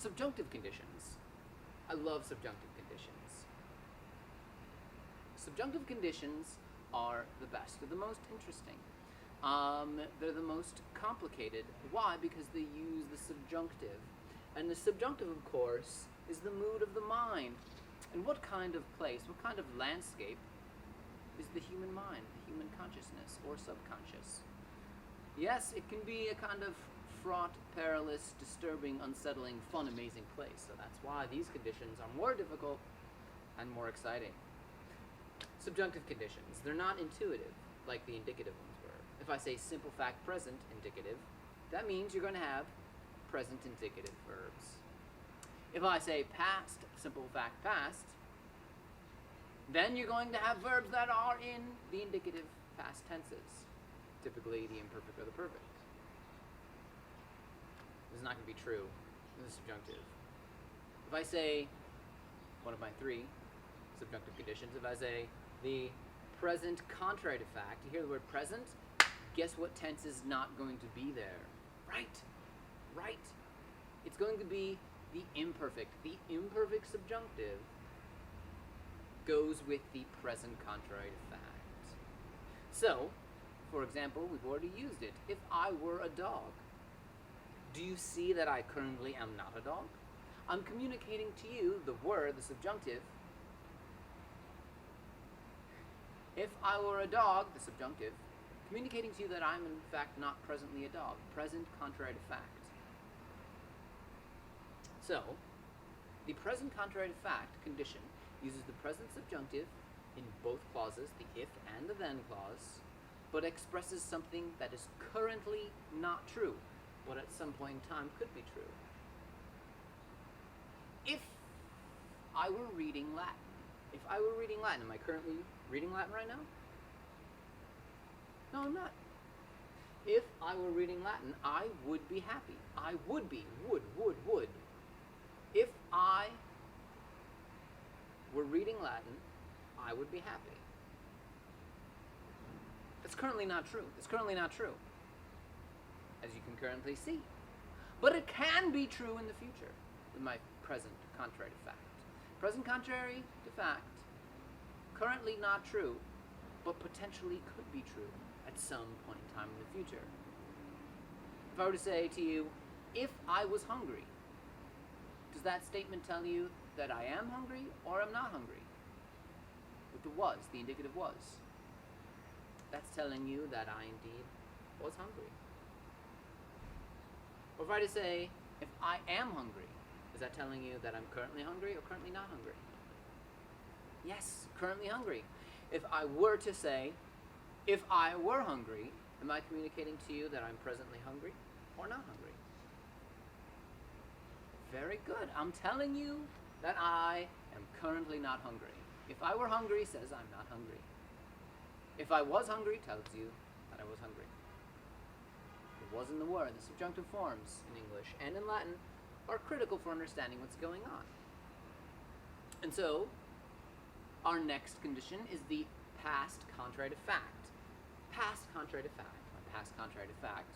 Subjunctive conditions. I love subjunctive conditions. Subjunctive conditions are the best. They're the most interesting. They're the most complicated. Why? Because they use the subjunctive. And the subjunctive, of course, is the mood of the mind. And what kind of place, what kind of landscape is the human mind, the human consciousness, or subconscious? Yes, it can be a kind of fraught, perilous, disturbing, unsettling, fun, amazing place. So that's why these conditions are more difficult and more exciting. Subjunctive conditions, they're not intuitive like the indicative ones were. If I say simple fact present indicative, that means you're going to have present indicative verbs. If I say past simple fact past, then you're going to have verbs that are in the indicative past tenses, typically the imperfect or the perfect. This is not going to be true in the subjunctive. If I say, one of my three subjunctive conditions, if I say the present contrary to fact, you hear the word present, guess what tense is not going to be there? Right. It's going to be the imperfect. The imperfect subjunctive goes with the present contrary to fact. So, for example, we've already used it. If I were a dog, do you see that I currently am not a dog? I'm communicating to you the word, the subjunctive. If I were a dog, the subjunctive, communicating to you that I'm in fact not presently a dog. Present contrary to fact. So, the present contrary to fact condition uses the present subjunctive in both clauses, the if and the then clause, but expresses something that is currently not true, but at some point in time could be true. If I were reading Latin, am I currently reading Latin right now? No, I'm not. If I were reading Latin, I would be happy. I would be. Would. If I were reading Latin, I would be happy. It's currently not true. As you can currently see. But it can be true in the future with my present contrary to fact. Present contrary to fact, currently not true, but potentially could be true at some point in time in the future. If I were to say to you, if I was hungry, does that statement tell you that I am hungry or am not hungry? With the was, the indicative was. That's telling you that I indeed was hungry. Or if I were to say, if I am hungry, is that telling you that I'm currently hungry or currently not hungry? Yes, currently hungry. If I were to say, if I were hungry, am I communicating to you that I'm presently hungry or not hungry? Very good. I'm telling you that I am currently not hungry. If I were hungry says I'm not hungry. If I was hungry tells you that I was hungry. The was and the were, the subjunctive forms in English and in Latin, are critical for understanding what's going on. And so, our next condition is the past contrary to fact. Past contrary to fact, or past contrary to fact,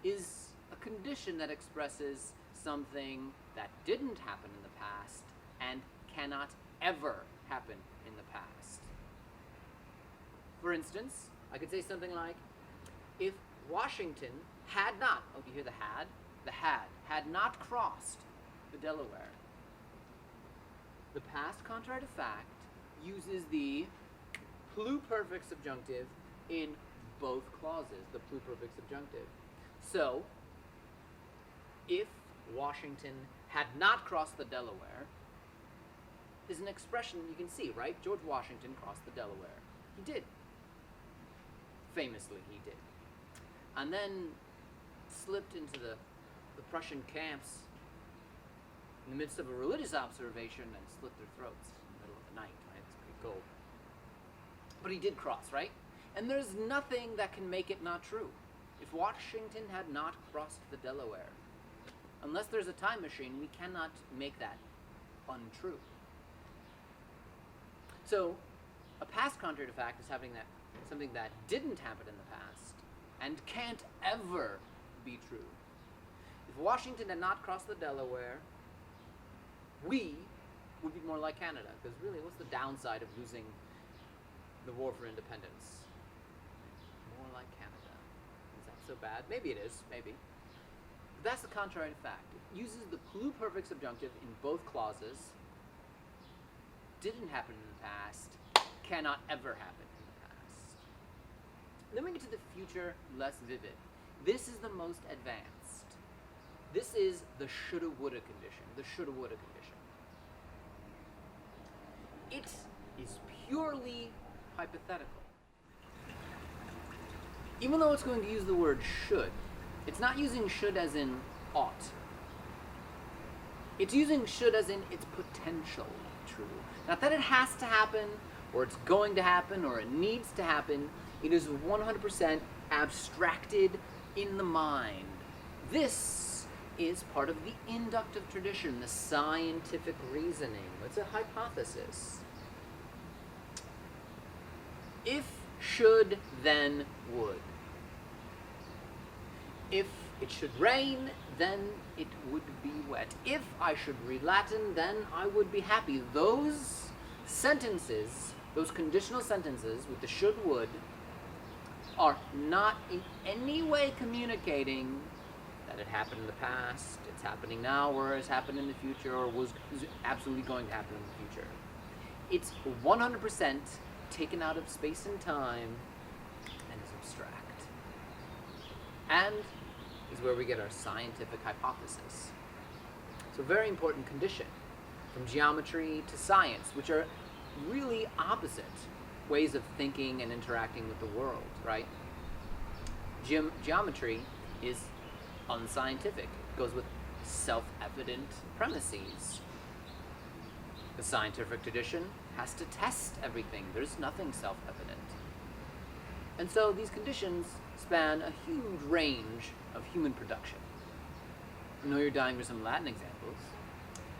is a condition that expresses something that didn't happen in the past and cannot ever happen in the past. For instance, I could say something like, if Washington had not, oh, do you hear the had? The had not crossed the Delaware. The past contrary to fact uses the pluperfect subjunctive in both clauses, the pluperfect subjunctive. So, if Washington had not crossed the Delaware is an expression you can see, right? George Washington crossed the Delaware. He did. Famously, he did. And then slipped into the Prussian camps in the midst of a religious observation and slit their throats in the middle of the night, right? It's pretty cold. But he did cross, right? And there's nothing that can make it not true. If Washington had not crossed the Delaware, unless there's a time machine, we cannot make that untrue. So, a past contrary to fact is having something that didn't happen in the past and can't ever be true. If Washington had not crossed the Delaware, we would be more like Canada. Because really, what's the downside of losing the war for independence? More like Canada. Is that so bad? Maybe it is, maybe. But that's the contrary fact. It uses the pluperfect subjunctive in both clauses. Didn't happen in the past. Cannot ever happen in the past. Then we get to the future less vivid. This is the most advanced. This is the shoulda woulda condition. The shoulda woulda condition. It is purely hypothetical. Even though it's going to use the word should, it's not using should as in ought. It's using should as in its potential true. Not that it has to happen, or it's going to happen, or it needs to happen. It is 100% abstracted in the mind. This is part of the inductive tradition, the scientific reasoning. It's a hypothesis. If should, then would. If it should rain, then it would be wet. If I should read Latin, then I would be happy. Those sentences, those conditional sentences with the should, would, are not in any way communicating that it happened in the past, it's happening now, or it's happened in the future, or is absolutely going to happen in the future. It's 100% taken out of space and time and is abstract. And is where we get our scientific hypothesis. So, very important condition from geometry to science, which are really opposite ways of thinking and interacting with the world, right? Geometry is unscientific. It goes with self-evident premises. The scientific tradition has to test everything. There's nothing self-evident. And so these conditions span a huge range of human production. I know you're dying for some Latin examples.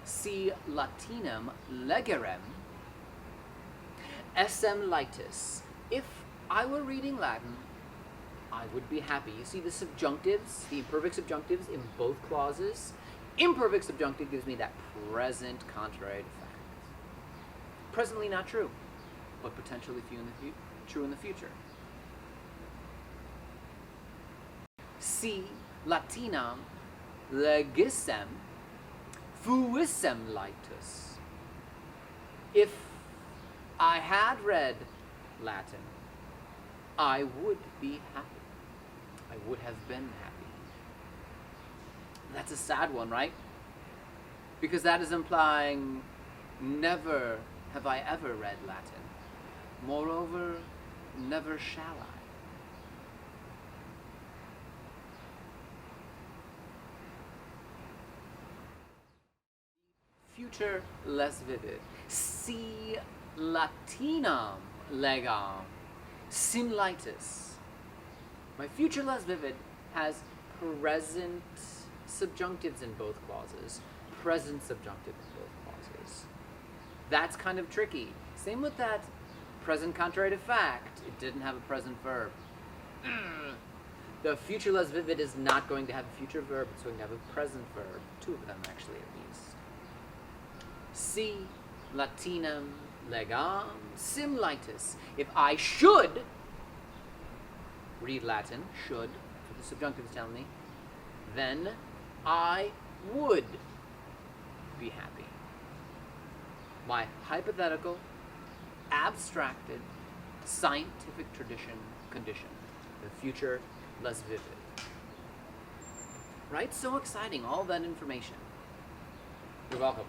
Si Latinum legerem essem litis. If I were reading Latin, I would be happy. You see the subjunctives, the imperfect subjunctives in both clauses. Imperfect subjunctive gives me that present contrary to fact. Presently not true, but potentially true in the future. Si Latinam legisem fuissem litus. If I had read Latin, I would be happy. I would have been happy. That's a sad one, right? Because that is implying never have I ever read Latin. Moreover, never shall I. Future less vivid. Si Latinam legam simlitis. My future less vivid has present subjunctives in both clauses. Present subjunctive in both clauses. That's kind of tricky. Same with that present contrary to fact. It didn't have a present verb. The future less vivid is not going to have a future verb. It's going to have a present verb. Two of them, actually, at least. Si Latinam legam simlitis. If I should read Latin, should, that's what the subjunctive is telling me, then I would be happy. My hypothetical, abstracted, scientific tradition condition. The future less vivid. Right? So exciting, all that information. You're welcome.